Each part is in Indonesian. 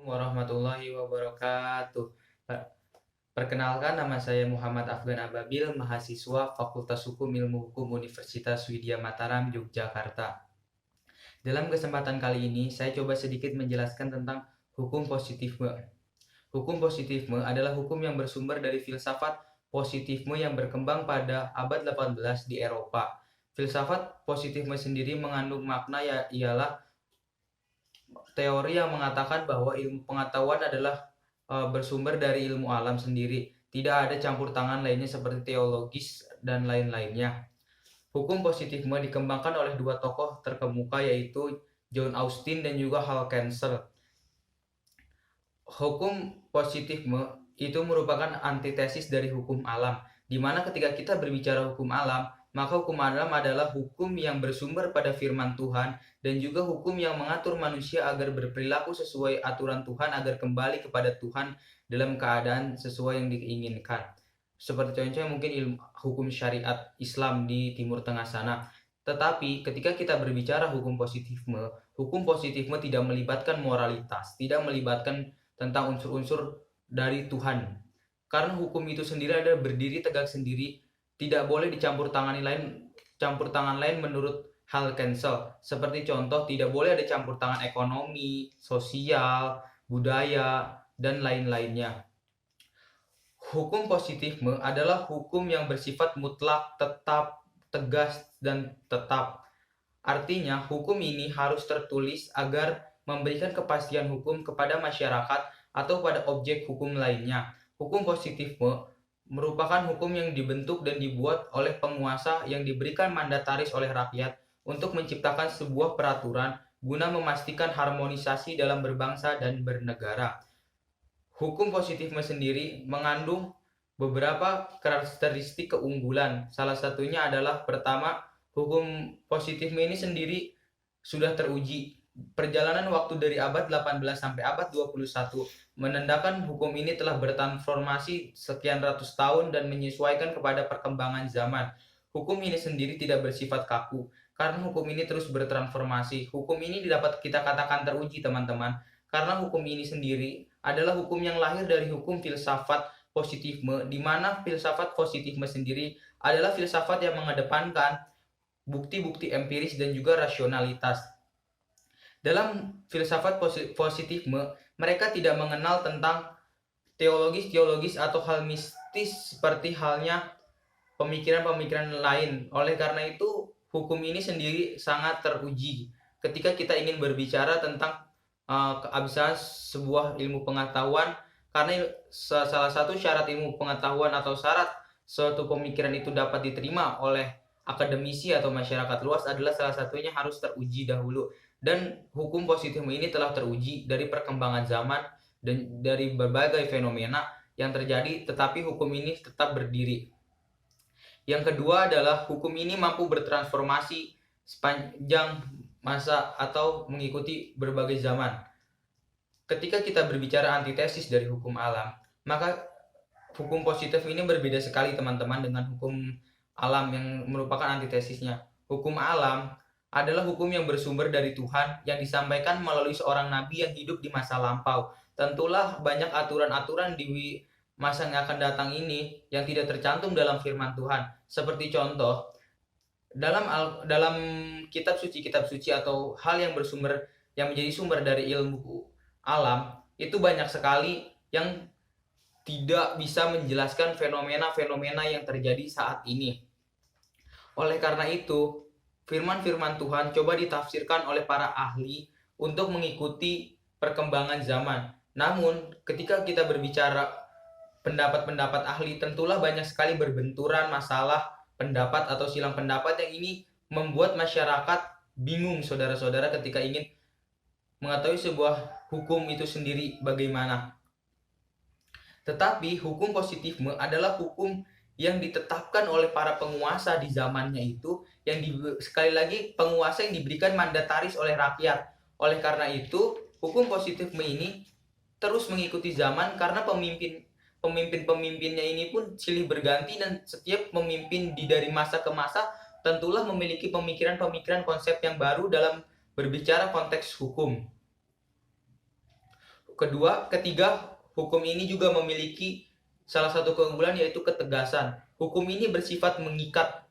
Warahmatullahi wabarakatuh. Perkenalkan, nama saya Muhammad Afgan Ababil, mahasiswa Fakultas Hukum Ilmu Hukum Universitas Widya Mataram, Yogyakarta. Dalam kesempatan kali ini, saya coba sedikit menjelaskan tentang hukum positifme. Hukum positifme adalah hukum yang bersumber dari filsafat positifme yang berkembang pada abad 18 di Eropa. Filsafat positifme sendiri mengandung makna ialah teori yang mengatakan bahwa ilmu pengetahuan adalah bersumber dari ilmu alam sendiri. Tidak ada campur tangan lainnya seperti teologis dan lain-lainnya. Hukum positifme dikembangkan oleh dua tokoh terkemuka yaitu John Austin dan juga Hal Kensel. Hukum positifme itu merupakan antitesis dari hukum alam, di mana ketika kita berbicara hukum alam, maka hukum alam adalah hukum yang bersumber pada firman Tuhan dan juga hukum yang mengatur manusia agar berperilaku sesuai aturan Tuhan agar kembali kepada Tuhan dalam keadaan sesuai yang diinginkan. Seperti contohnya mungkin hukum syariat Islam di Timur Tengah sana. Tetapi ketika kita berbicara hukum positifme tidak melibatkan moralitas, tidak melibatkan tentang unsur-unsur dari Tuhan. Karena hukum itu sendiri adalah berdiri tegak sendiri, tidak boleh campur tangan lain menurut Hal Kensel. Seperti contoh, tidak boleh ada campur tangan ekonomi, sosial, budaya, dan lain-lainnya. Hukum positifme adalah hukum yang bersifat mutlak, tetap, tegas, dan tetap. Artinya, hukum ini harus tertulis agar memberikan kepastian hukum kepada masyarakat atau pada objek hukum lainnya. Hukum positifme merupakan hukum yang dibentuk dan dibuat oleh penguasa yang diberikan mandataris oleh rakyat untuk menciptakan sebuah peraturan guna memastikan harmonisasi dalam berbangsa dan bernegara. Hukum positifme sendiri mengandung beberapa karakteristik keunggulan. Salah satunya adalah pertama, hukum positifme ini sendiri sudah teruji. Perjalanan waktu dari abad 18 sampai abad 21 menandakan hukum ini telah bertransformasi sekian ratus tahun dan menyesuaikan kepada perkembangan zaman. Hukum ini sendiri tidak bersifat kaku, karena hukum ini terus bertransformasi. Hukum ini dapat kita katakan teruji, teman-teman, karena hukum ini sendiri adalah hukum yang lahir dari hukum filsafat positifme, di mana filsafat positifme sendiri adalah filsafat yang mengedepankan bukti-bukti empiris dan juga rasionalitas. Dalam filsafat positifme, mereka tidak mengenal tentang teologis atau hal mistis seperti halnya pemikiran-pemikiran lain. Oleh karena itu, hukum ini sendiri sangat teruji ketika kita ingin berbicara tentang keabsahan sebuah ilmu pengetahuan, karena salah satu syarat ilmu pengetahuan atau syarat suatu pemikiran itu dapat diterima oleh akademisi atau masyarakat luas adalah salah satunya harus teruji dahulu. Dan hukum positifme ini telah teruji dari perkembangan zaman dan dari berbagai fenomena yang terjadi, tetapi hukum ini tetap berdiri. Yang kedua adalah hukum ini mampu bertransformasi sepanjang masa atau mengikuti berbagai zaman. Ketika kita berbicara antitesis dari hukum alam, maka hukum positif ini berbeda sekali, teman-teman, dengan hukum alam yang merupakan antitesisnya. Hukum alam adalah hukum yang bersumber dari Tuhan yang disampaikan melalui seorang nabi yang hidup di masa lampau. Tentulah banyak aturan-aturan di masa yang akan datang ini yang tidak tercantum dalam firman Tuhan. Seperti contoh, dalam kitab suci atau hal yang menjadi sumber dari ilmu alam, itu banyak sekali yang tidak bisa menjelaskan fenomena-fenomena yang terjadi saat ini. Oleh karena itu, firman-firman Tuhan coba ditafsirkan oleh para ahli untuk mengikuti perkembangan zaman. Namun, ketika kita berbicara pendapat-pendapat ahli, tentulah banyak sekali berbenturan masalah pendapat atau silang pendapat yang ini membuat masyarakat bingung, saudara-saudara, ketika ingin mengetahui sebuah hukum itu sendiri bagaimana. Tetapi hukum positifme adalah hukum yang ditetapkan oleh para penguasa di zamannya itu, yang sekali lagi penguasa yang diberikan mandataris oleh rakyat. Oleh karena itu, hukum positifme ini terus mengikuti zaman karena pemimpin-pemimpinnya ini pun silih berganti, dan setiap pemimpin dari masa ke masa tentulah memiliki pemikiran-pemikiran konsep yang baru dalam berbicara konteks hukum. Ketiga, hukum ini juga memiliki salah satu keunggulan, yaitu ketegasan. Hukum ini bersifat mengikat.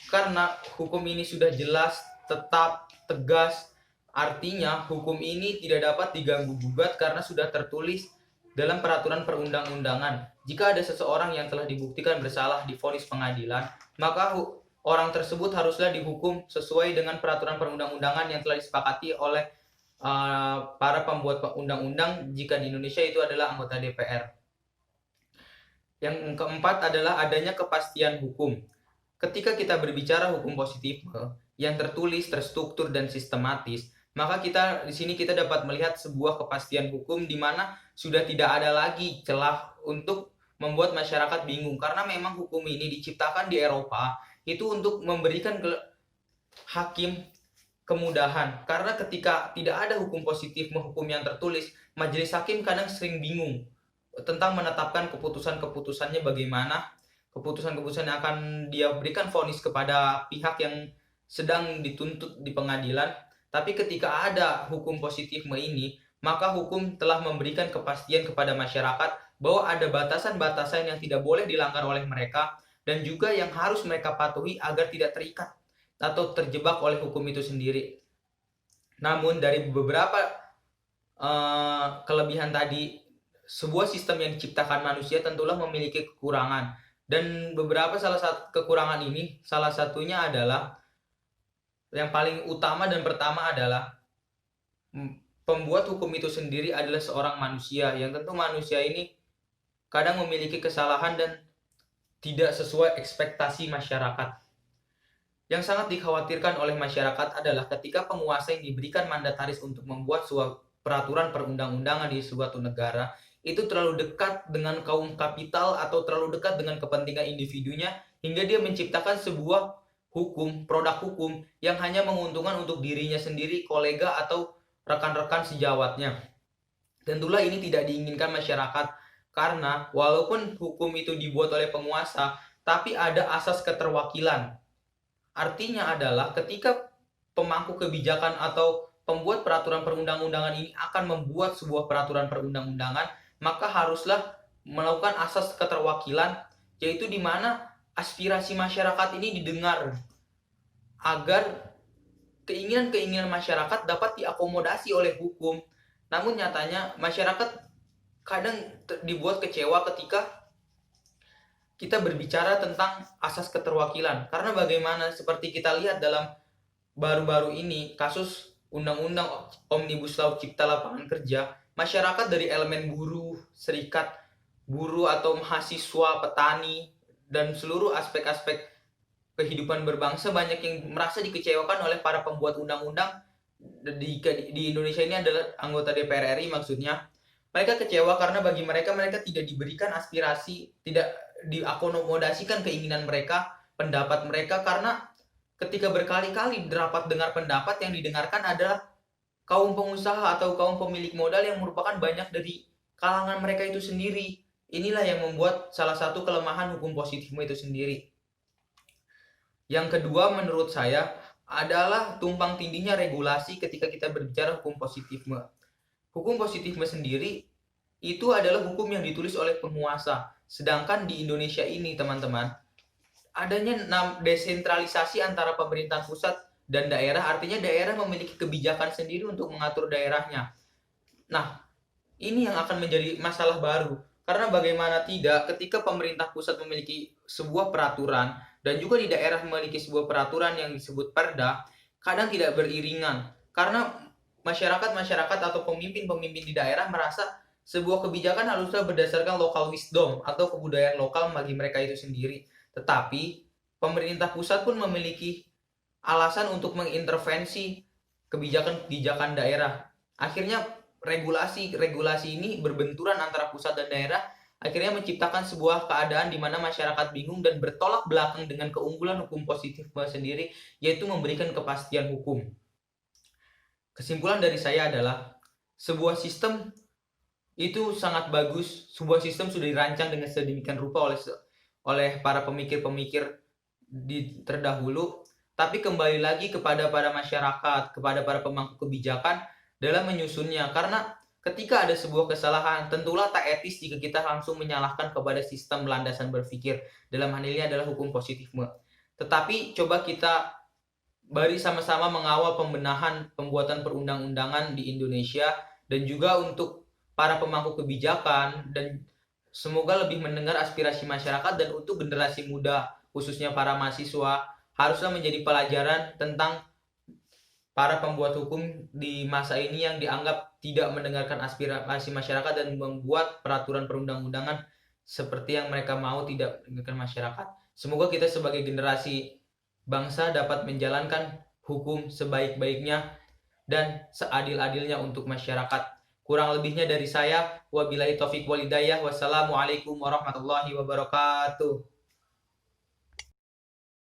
Karena hukum ini sudah jelas, tetap, tegas, artinya hukum ini tidak dapat diganggu-gugat karena sudah tertulis dalam peraturan perundang-undangan. Jika ada seseorang yang telah dibuktikan bersalah divonis pengadilan, maka orang tersebut haruslah dihukum sesuai dengan peraturan perundang-undangan yang telah disepakati oleh para pembuat undang-undang jika di Indonesia itu adalah anggota DPR. Yang keempat adalah adanya kepastian hukum. Ketika kita berbicara hukum positifme yang tertulis, terstruktur, dan sistematis, maka kita di sini kita dapat melihat sebuah kepastian hukum di mana sudah tidak ada lagi celah untuk membuat masyarakat bingung, karena memang hukum ini diciptakan di Eropa itu untuk memberikan hakim kemudahan. Karena ketika tidak ada hukum positifme, hukum yang tertulis, majelis hakim kadang sering bingung tentang menetapkan keputusan-keputusannya bagaimana, keputusan-keputusan yang akan dia berikan vonis kepada pihak yang sedang dituntut di pengadilan. Tapi ketika ada hukum positifme ini, maka hukum telah memberikan kepastian kepada masyarakat bahwa ada batasan-batasan yang tidak boleh dilanggar oleh mereka dan juga yang harus mereka patuhi agar tidak terikat atau terjebak oleh hukum itu sendiri. Namun dari beberapa kelebihan tadi, sebuah sistem yang diciptakan manusia tentulah memiliki kekurangan. Dan beberapa salah satu kekurangan ini, salah satunya adalah, yang paling utama dan pertama adalah pembuat hukum itu sendiri adalah seorang manusia, yang tentu manusia ini kadang memiliki kesalahan dan tidak sesuai ekspektasi masyarakat. Yang sangat dikhawatirkan oleh masyarakat adalah ketika penguasa yang diberikan mandataris untuk membuat sebuah peraturan perundang-undangan di suatu negara itu terlalu dekat dengan kaum kapital atau terlalu dekat dengan kepentingan individunya, hingga dia menciptakan sebuah hukum, produk hukum yang hanya menguntungkan untuk dirinya sendiri, kolega, atau rekan-rekan sejawatnya. Tentulah ini tidak diinginkan masyarakat, karena walaupun hukum itu dibuat oleh penguasa, tapi ada asas keterwakilan. Artinya adalah ketika pemangku kebijakan atau pembuat peraturan perundang-undangan ini akan membuat sebuah peraturan perundang-undangan, maka haruslah melakukan asas keterwakilan, yaitu di mana aspirasi masyarakat ini didengar agar keinginan-keinginan masyarakat dapat diakomodasi oleh hukum. Namun nyatanya masyarakat kadang dibuat kecewa ketika kita berbicara tentang asas keterwakilan. Karena bagaimana seperti kita lihat dalam baru-baru ini kasus Undang-Undang Omnibus Law Cipta Lapangan Kerja, masyarakat dari elemen buruh, serikat buruh atau mahasiswa, petani, dan seluruh aspek-aspek kehidupan berbangsa banyak yang merasa dikecewakan oleh para pembuat undang-undang di Indonesia ini adalah anggota DPR RI maksudnya. Mereka kecewa karena bagi mereka tidak diberikan aspirasi, tidak diakomodasikan keinginan mereka, pendapat mereka, karena ketika berkali-kali rapat dengar pendapat yang didengarkan adalah kaum pengusaha atau kaum pemilik modal yang merupakan banyak dari kalangan mereka itu sendiri. Inilah yang membuat salah satu kelemahan hukum positifme itu sendiri. Yang kedua menurut saya adalah tumpang tindihnya regulasi ketika kita berbicara hukum positifme. Hukum positifme sendiri itu adalah hukum yang ditulis oleh penguasa. Sedangkan di Indonesia ini teman-teman, adanya desentralisasi antara pemerintah pusat dan daerah, artinya daerah memiliki kebijakan sendiri untuk mengatur daerahnya. Nah, ini yang akan menjadi masalah baru. Karena bagaimana tidak, ketika pemerintah pusat memiliki sebuah peraturan dan juga di daerah memiliki sebuah peraturan yang disebut perda, kadang tidak beriringan. Karena masyarakat atau pemimpin-pemimpin di daerah merasa sebuah kebijakan harusnya berdasarkan local wisdom atau kebudayaan lokal bagi mereka itu sendiri. Tetapi pemerintah pusat pun memiliki alasan untuk mengintervensi kebijakan-kebijakan daerah. Akhirnya regulasi ini berbenturan antara pusat dan daerah, akhirnya menciptakan sebuah keadaan di mana masyarakat bingung dan bertolak belakang dengan keunggulan hukum positifme sendiri, yaitu memberikan kepastian hukum. Kesimpulan dari saya adalah sebuah sistem itu sangat bagus, sebuah sistem sudah dirancang dengan sedemikian rupa oleh para pemikir-pemikir terdahulu, tapi kembali lagi kepada para masyarakat, kepada para pemangku kebijakan dalam menyusunnya. Karena Ketika ada sebuah kesalahan, tentulah tak etis jika kita langsung menyalahkan kepada sistem landasan berpikir. Dalam hal ini adalah hukum positifme. Tetapi coba kita bari sama-sama mengawal pembenahan pembuatan perundang-undangan di Indonesia dan juga untuk para pemangku kebijakan, dan semoga lebih mendengar aspirasi masyarakat, dan untuk generasi muda khususnya para mahasiswa haruslah menjadi pelajaran tentang para pembuat hukum di masa ini yang dianggap tidak mendengarkan aspirasi masyarakat dan membuat peraturan perundang-undangan seperti yang mereka mau, tidak mendengarkan masyarakat. Semoga kita sebagai generasi bangsa dapat menjalankan hukum sebaik-baiknya dan seadil-adilnya untuk masyarakat. Kurang lebihnya dari saya, wabillahi taufiq wal hidayah. Wassalamualaikum warahmatullahi wabarakatuh.